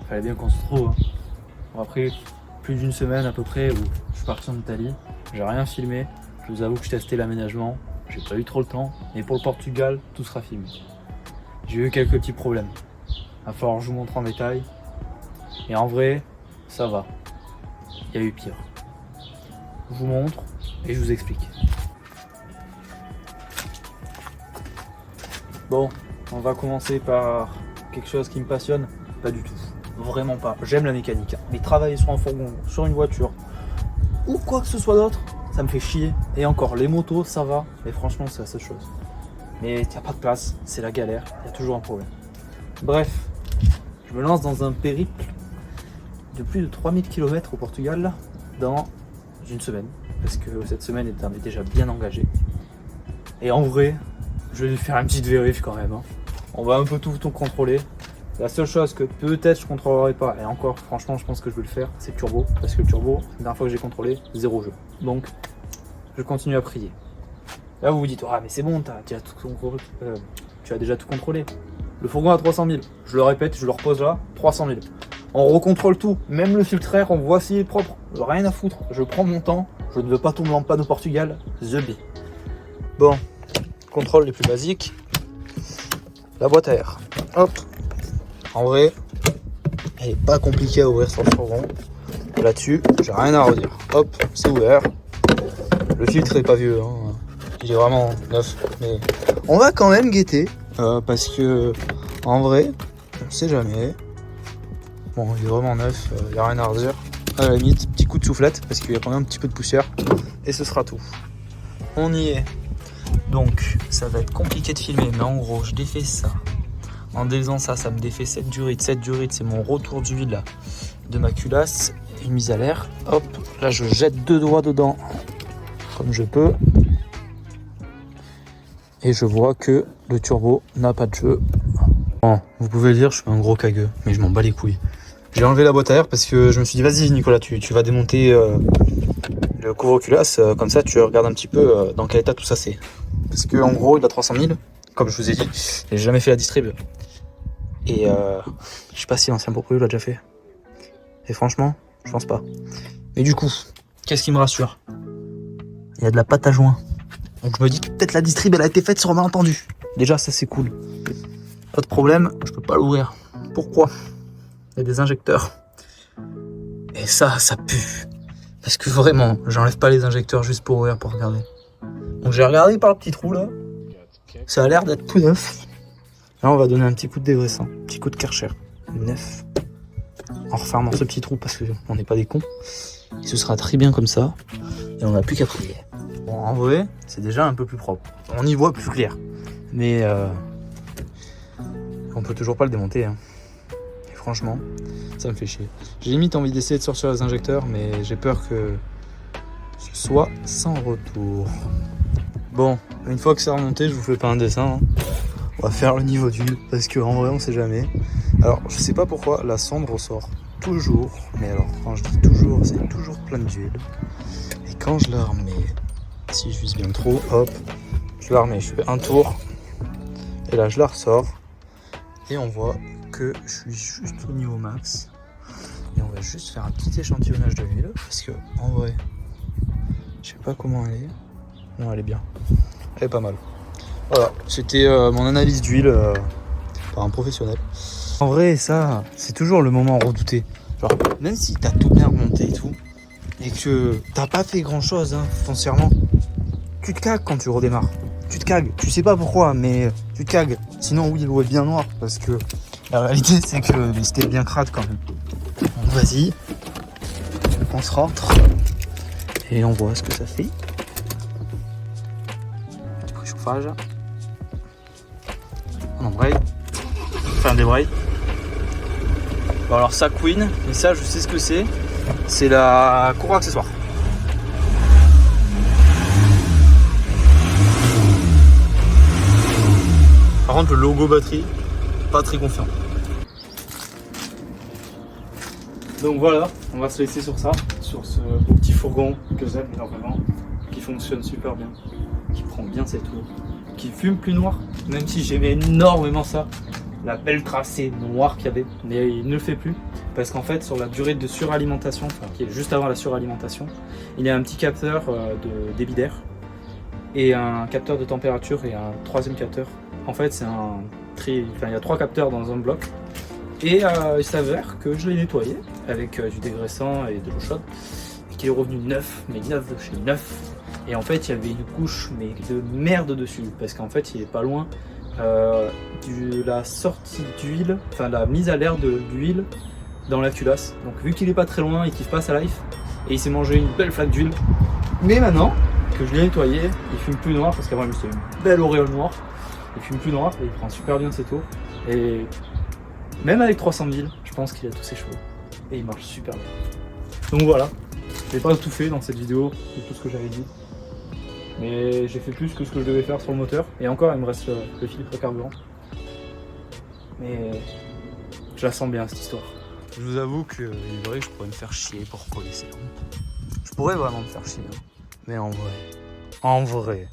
fallait bien qu'on se trouve. Hein. Bon, après plus d'une semaine à peu près où je suis parti en Italie, j'ai rien filmé. Je vous avoue que je testais l'aménagement, j'ai pas eu trop le temps. Mais pour le Portugal, tout sera filmé. J'ai eu quelques petits problèmes. Il va falloir que je vous montre en détail. Et en vrai, ça va. Il y a eu pire. Je vous montre et je vous explique. Bon, on va commencer par quelque chose qui me passionne. Pas du tout. Vraiment pas. J'aime la mécanique. Mais travailler sur un fourgon, sur une voiture, ou quoi que ce soit d'autre, ça me fait chier. Et encore, les motos, ça va. Mais franchement, c'est la seule chose. Mais il n'y a pas de place, c'est la galère. Il y a toujours un problème. Bref, je me lance dans un périple de plus de 3000 km au Portugal là, dans une semaine. Parce que cette semaine est déjà bien engagée. Et en vrai, je vais faire une petite vérif quand même. Hein. On va un peu tout contrôler. La seule chose que peut-être je contrôlerai pas, et encore franchement je pense que je vais le faire, c'est le turbo. Parce que le turbo, la dernière fois que j'ai contrôlé, 0 jeu. Donc je continue à prier. Là vous vous dites, ah mais c'est bon, tu as déjà tout contrôlé. Le fourgon à 300 000, je le répète, je le repose là, 300 000. On recontrôle tout, même le filtre air, on voit s'il est propre, rien à foutre. Je prends mon temps, je ne veux pas tomber en panne au Portugal, the B. Bon, contrôle les plus basiques. La boîte à air, hop. En vrai, elle est pas compliquée à ouvrir sur le fourgon. Là-dessus, j'ai rien à redire. Hop, c'est ouvert. Le filtre est pas vieux, hein. Il est vraiment neuf. Mais on va quand même guetter. Parce que, en vrai, on sait jamais. Bon, il est vraiment neuf, il n'y a rien à redire. À la limite, petit coup de soufflette, parce qu'il y a quand même un petit peu de poussière. Et ce sera tout. On y est. Donc, ça va être compliqué de filmer, mais en gros, je défais ça. En défaisant ça, ça me défait 7 durites. 7 durites, c'est mon retour d'huile de ma culasse. Une mise à l'air. Hop, là je jette 2 doigts dedans, comme je peux. Et je vois que le turbo n'a pas de jeu. Bon, vous pouvez le dire, je suis un gros cagueux, mais je m'en bats les couilles. J'ai enlevé la boîte à air parce que je me suis dit, vas-y Nicolas, tu vas démonter le couvre-culasse. Comme ça, tu regardes un petit peu dans quel état tout ça c'est. Parce que en gros, il a 300 000. Comme je vous ai dit, j'ai jamais fait la distrib. Et je sais pas si l'ancien propriétaire l'a déjà fait. Et franchement, je pense pas. Mais du coup, qu'est-ce qui me rassure? Il y a de la pâte à joint. Donc je me dis que peut-être la distrib elle a été faite sur un malentendu. Déjà ça c'est cool. Pas de problème, je peux pas l'ouvrir. Pourquoi? Il y a des injecteurs. Et ça pue. Parce que vraiment, j'enlève pas les injecteurs juste pour ouvrir, pour regarder. Donc j'ai regardé par le petit trou là. Ça a l'air d'être tout neuf. Là on va donner un petit coup de dégraissant, un petit coup de Karcher. Neuf. En refermant ce petit trou parce qu'on n'est pas des cons. Et ce sera très bien comme ça. Et on n'a plus qu'à prier. Bon, en vrai, c'est déjà un peu plus propre. On y voit plus clair. Mais on peut toujours pas le démonter. Hein. Et franchement, ça me fait chier. J'ai limite envie d'essayer de sortir les injecteurs, mais j'ai peur que ce soit sans retour. Bon, une fois que c'est remonté, je vous fais pas un dessin. Hein. On va faire le niveau d'huile parce qu'en vrai, on sait jamais. Alors, je sais pas pourquoi la sonde ressort toujours. Mais alors, quand je dis toujours, c'est toujours plein d'huile. Et quand je la remets, si je vise bien trop, hop, je la remets, je fais un tour. Et là, je la ressors. Et on voit que je suis juste au niveau max. Et on va juste faire un petit échantillonnage de l'huile. Parce que, en vrai, je sais pas comment elle est. Non, elle est bien. Elle est pas mal. Voilà, c'était mon analyse d'huile par un professionnel. En vrai, ça, c'est toujours le moment redouté. Genre, même si t'as tout bien remonté et tout, et que t'as pas fait grand chose, hein, foncièrement, tu te cagues quand tu redémarres. Tu te cagues. Tu sais pas pourquoi, mais tu te cagues. Sinon, oui, l'eau est bien noire, parce que la réalité, c'est que c'était bien crade quand même. Donc, vas-y, on se rentre et on voit ce que ça fait. Petit préchauffage. On embraye. Enfin, on débraye. Bon, alors ça Queen, mais ça je sais ce que c'est. C'est la courroie accessoire. Par contre le logo batterie, pas très confiant. Donc voilà, on va se laisser sur ça, sur ce beau petit fourgon que j'aime énormément, qui fonctionne super bien, qui prend bien ses tours, qui fume plus noir, même si j'aimais énormément ça, la belle tracée noire qu'il y avait, mais il ne le fait plus. parce qu'en fait sur la durée de suralimentation, enfin, qui est juste avant la suralimentation, il y a un petit capteur de débit d'air et un capteur de température et un troisième capteur. En fait c'est il y a 3 capteurs dans un bloc et il s'avère que je l'ai nettoyé avec du dégraissant et de l'eau chaude et qu'il est revenu neuf, mais neuf de chez neuf. Et en fait il y avait une couche mais de merde dessus parce qu'en fait il est pas loin de la sortie d'huile, enfin la mise à l'air de l'huile dans la culasse. Donc vu qu'il est pas très loin et qu'il passe à life, et il s'est mangé une belle flaque d'huile. Mais maintenant que je l'ai nettoyé, il fume plus noir parce qu'avant il me faisait une belle auréole noire. Il fume plus noir et il prend super bien ses tours. Et même avec 300 000, je pense qu'il a tous ses cheveux. Et il marche super bien. Donc voilà, j'ai pas tout fait dans cette vidéo de tout ce que j'avais dit. Mais j'ai fait plus que ce que je devais faire sur le moteur. Et encore, il me reste le filtre carburant. Mais je la sens bien cette histoire. Je vous avoue que vrai, je pourrais me faire chier pour coller ces lampes. Je pourrais vraiment me faire chier. Hein. Mais en vrai,